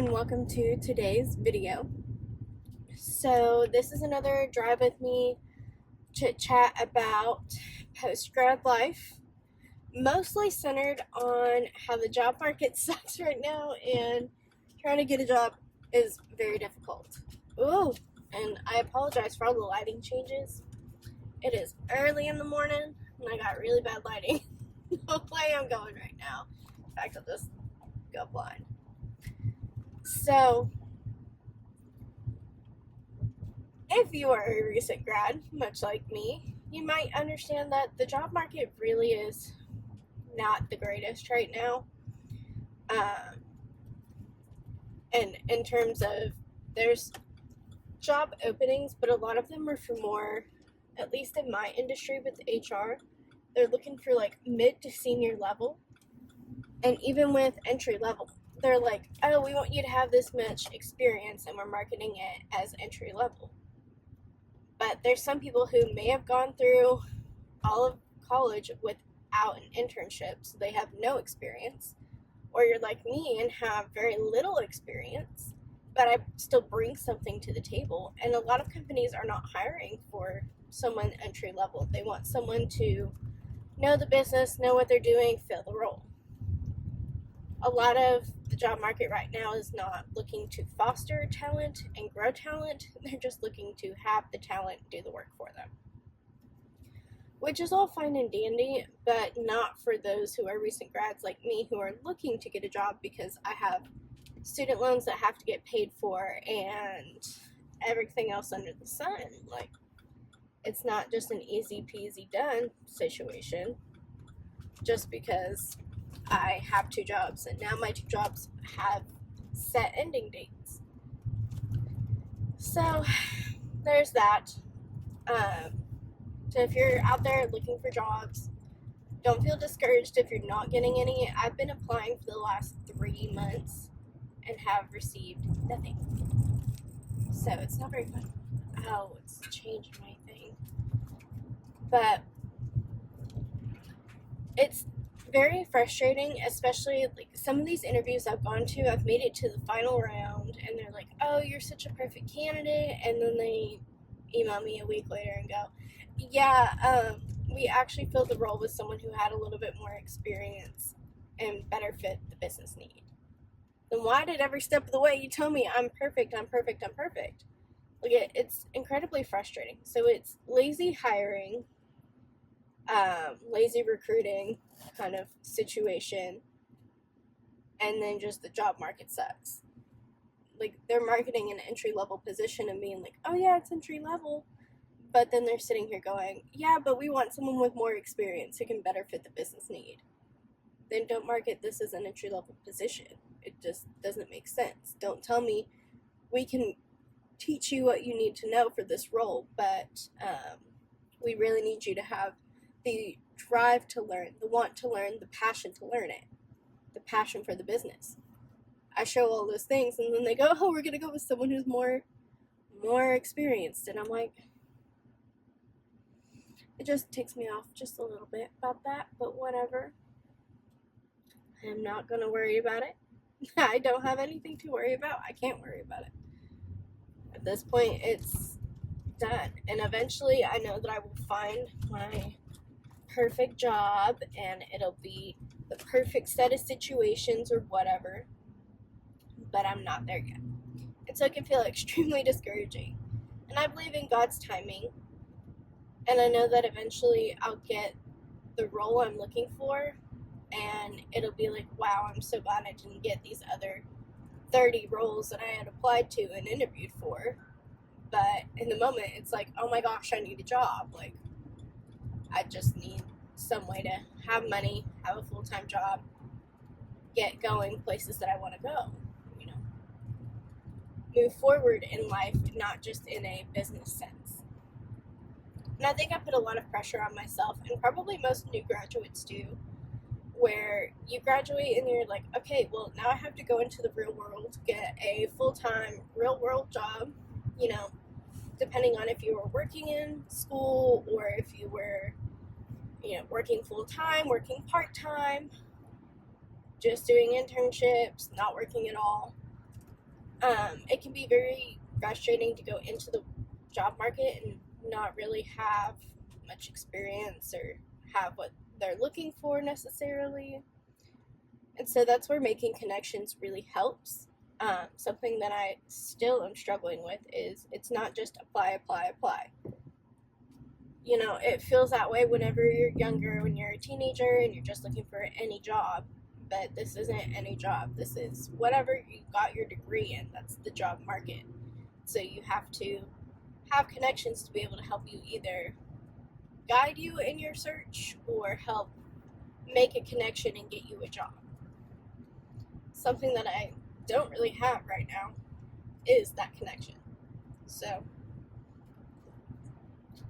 and welcome to today's video. So this is another drive with me chit chat about post-grad life, mostly centered on how the job market sucks right now and trying to get a job is very difficult. Ooh, and I apologize for all the lighting changes. It is early in the morning and I got really bad lighting. No way I'm going right now. In fact, I'll just go blind. So, if you are a recent grad, much like me, you might understand that the job market really is not the greatest right now. And in terms of, there's job openings, but a lot of them are for more, at least in my industry with HR, they're looking for like mid to senior level. And even with entry level, they're like, oh, we want you to have this much experience and we're marketing it as entry level. But there's some people who may have gone through all of college without an internship, so they have no experience. Or you're like me and have very little experience, but I still bring something to the table. And a lot of companies are not hiring for someone entry level. They want someone to know the business, know what they're doing, fill the role. A lot of the job market right now is not looking to foster talent and grow talent. They're just looking to have the talent do the work for them. Which is all fine and dandy, but not for those who are recent grads like me who are looking to get a job because I have student loans that have to get paid for and everything else under the sun. Like, it's not just an easy peasy done situation just because I have two jobs, and now my two jobs have set ending dates. So, there's that. So if you're out there looking for jobs, don't feel discouraged if you're not getting any. I've been applying for the last 3 months and have received nothing. So it's not very fun. Oh, it's changed my thing. But it's very frustrating, especially like some of these interviews I've gone to, I've made it to the final round and they're like, oh, you're such a perfect candidate, and then they email me a week later and go, yeah, we actually filled the role with someone who had a little bit more experience and better fit the business need. Then why did every step of the way you tell me I'm perfect? Like, it's incredibly frustrating. So it's lazy hiring, lazy recruiting kind of situation, and then just the job market sucks. Like, they're marketing an entry-level position and being like, oh yeah, it's entry-level, but then they're sitting here going, yeah, but we want someone with more experience who can better fit the business need. Then don't market this as an entry-level position. It just doesn't make sense. Don't tell me we can teach you what you need to know for this role, but we really need you to have the drive to learn, the want to learn, the passion to learn it, the passion for the business. I show all those things, and then they go, oh, we're going to go with someone who's more experienced. And I'm like, it just takes me off just a little bit about that, but whatever. I'm not going to worry about it. I don't have anything to worry about. I can't worry about it. At this point, it's done. And eventually, I know that I will find my perfect job, and it'll be the perfect set of situations or whatever. But I'm not there yet. And so it can feel extremely discouraging. And I believe in God's timing. And I know that eventually I'll get the role I'm looking for. And it'll be like, wow, I'm so glad I didn't get these other 30 roles that I had applied to and interviewed for. But in the moment, it's like, oh my gosh, I need a job. Like, I just need some way to have money, have a full-time job, get going places that I want to go. Move forward in life, not just in a business sense. And I think I put a lot of pressure on myself, and probably most new graduates do, where you graduate and you're like, okay, well, now I have to go into the real world, get a full-time real world job, depending on if you were working in school or if you were, working full-time, working part-time, just doing internships, not working at all. It can be very frustrating to go into the job market and not really have much experience or have what they're looking for necessarily. And so that's where making connections really helps. Something that I still am struggling with is it's not just apply, apply, apply. You know, it feels that way whenever you're younger, when you're a teenager and you're just looking for any job. But this isn't any job. This is whatever you got your degree in. That's the job market. So you have to have connections to be able to help you either guide you in your search or help make a connection and get you a job. Something that I don't really have right now is that connection. So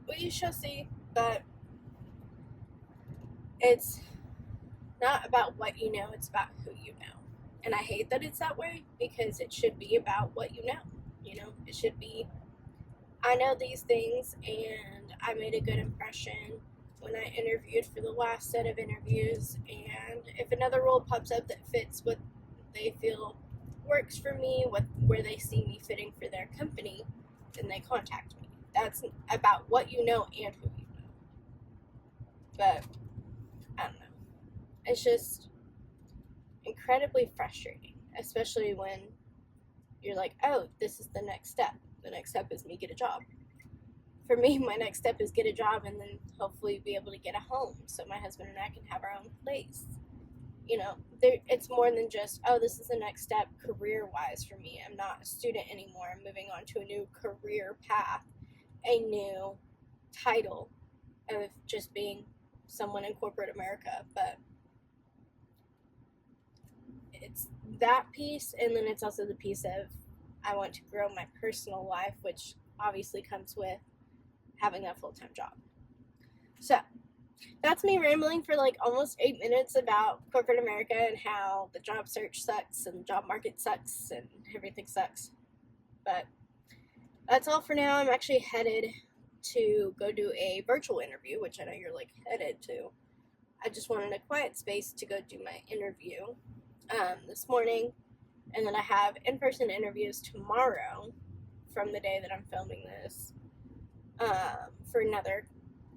we shall see, but it's not about what you know, it's about who you know. And I hate that it's that way because it should be about what you know. You know, it should be, I know these things and I made a good impression when I interviewed for the last set of interviews. And if another role pops up that fits what they feel works for me, where they see me fitting for their company, then they contact me. That's about what you know and who you know. But I don't know. It's just incredibly frustrating, especially when you're like, oh, this is the next step. The next step is me get a job. For me, my next step is get a job and then hopefully be able to get a home so my husband and I can have our own place. You know, it's more than just, oh, this is the next step career-wise for me. I'm not a student anymore. I'm moving on to a new career path, a new title of just being someone in corporate America. But it's that piece, and then it's also the piece of I want to grow my personal life, which obviously comes with having a full-time job. So that's me rambling for like almost 8 minutes about corporate America and how the job search sucks and the job market sucks and everything sucks. But that's all for now. I'm actually headed to go do a virtual interview, which I know you're like headed to. I just wanted a quiet space to go do my interview this morning. And then I have in-person interviews tomorrow from the day that I'm filming this for another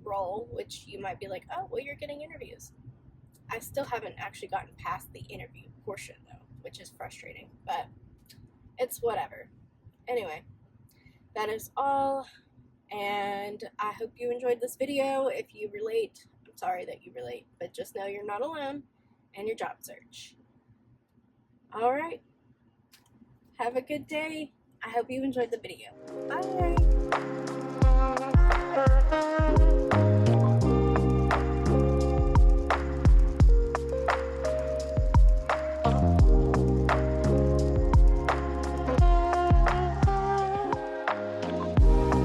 role, which you might be like, oh, well, you're getting interviews. I still haven't actually gotten past the interview portion, though, which is frustrating, but it's whatever. Anyway, that is all, and I hope you enjoyed this video. If you relate, I'm sorry that you relate, but just know you're not alone in your job search. All right. Have a good day. I hope you enjoyed the video. Bye.